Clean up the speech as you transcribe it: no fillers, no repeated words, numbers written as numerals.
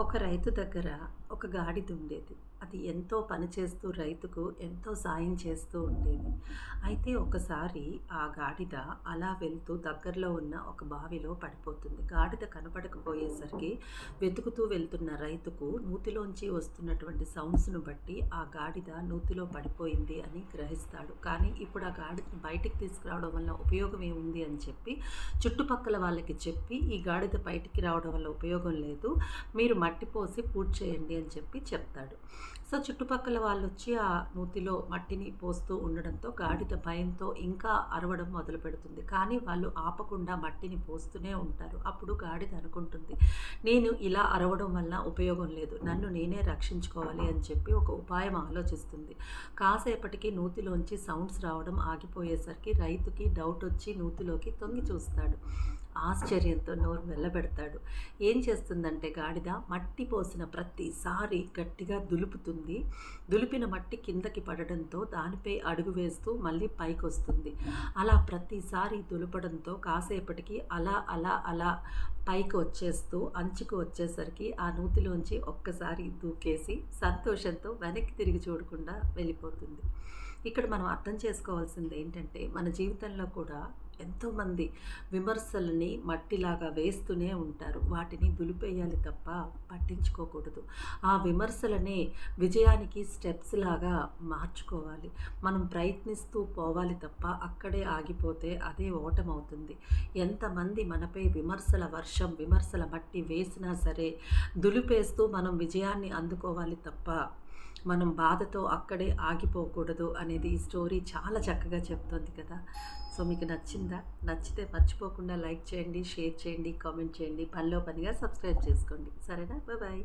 ఒక రైతు దగ్గర ఒక గాడిద ఉండేది. అది ఎంతో పని చేస్తూ రైతుకు ఎంతో సాయం చేస్తూ ఉండేది. అయితే ఒకసారి ఆ గాడిద అలా వెళ్తూ దగ్గరలో ఉన్న ఒక బావిలో పడిపోతుంది. గాడిద కనపడకపోయేసరికి వెతుకుతూ వెళ్తున్న రైతుకు నూతిలోంచి వస్తున్నటువంటి సౌండ్స్‌ను బట్టి ఆ గాడిద నూతిలో పడిపోయింది అని గ్రహిస్తాడు. కానీ ఇప్పుడు ఆ గాడిదని బయటికి తీసుకురావడం వల్ల ఉపయోగం ఏముంది అని చెప్పి చుట్టుపక్కల వాళ్ళకి చెప్పి, ఈ గాడిద బయటికి రావడం వల్ల ఉపయోగం లేదు. మీరు మట్టి పోసి పూడ్చేయండి చేయండి అని చెప్పి చెప్తాడు. సో, చుట్టుపక్కల వాళ్ళొచ్చి ఆ నూతిలో మట్టిని పోస్తూ ఉండడంతో గాడిద భయంతో ఇంకా అరవడం మొదలుపెడుతుంది. కానీ వాళ్ళు ఆపకుండా మట్టిని పోస్తూనే ఉంటారు. అప్పుడు గాడిద అనుకుంటుంది, నేను ఇలా అరవడం వల్ల ఉపయోగం లేదు. నన్ను నేనే రక్షించుకోవాలి అని చెప్పి ఒక ఉపాయం ఆలోచిస్తుంది. కాసేపటికి నూతిలోంచి సౌండ్స్ రావడం ఆగిపోయేసరికి రైతుకి డౌటొచ్చి నూతిలోకి తొంగి చూస్తాడు. ఆశ్చర్యంతో నోరు వెళ్ళబెడతాడు. ఏం చేస్తుందంటే గాడిద మట్టి పోసిన ప్రతిసారి గట్టిగా దులుపుతుంది. దులిపిన మట్టి కిందకి పడడంతో దానిపై అడుగు వేస్తూ మళ్ళీ పైకొస్తుంది. అలా ప్రతిసారి దులపడంతో కాసేపటికి అలా పైకి వచ్చేస్తూ అంచుకు వచ్చేసరికి ఆ నూతిలోంచి ఒక్కసారి దూకేసి సంతోషంతో వెనక్కి తిరిగి చూడకుండా వెళ్ళిపోతుంది. ఇక్కడ మనం అర్థం చేసుకోవాల్సింది ఏంటంటే, మన జీవితంలో కూడా ఎంతోమంది విమర్శలని మట్టిలాగా వేస్తూనే ఉంటారు. వాటిని దులిపేయాలి తప్ప పట్టించుకోకూడదు. ఆ విమర్శలనే విజయానికి స్టెప్స్ లాగా మార్చుకోవాలి. మనం ప్రయత్నిస్తూ పోవాలి తప్ప అక్కడే ఆగిపోతే అదే ఓటమవుతుంది. ఎంతమంది మనపై విమర్శల వర్షం, విమర్శల మట్టి వేసినా సరే దులిపేస్తూ మనం విజయాన్ని అందుకోవాలి తప్ప మనం బాధతో అక్కడే ఆగిపోకూడదు అనేది ఈ స్టోరీ చాలా చక్కగా చెప్తోంది కదా. సో, మీకు నచ్చిందా? నచ్చితే మర్చిపోకుండా లైక్ చేయండి, షేర్ చేయండి, కామెంట్ చేయండి. పనిలో పనిగా సబ్స్క్రైబ్ చేసుకోండి. సరేనా? బాయ్.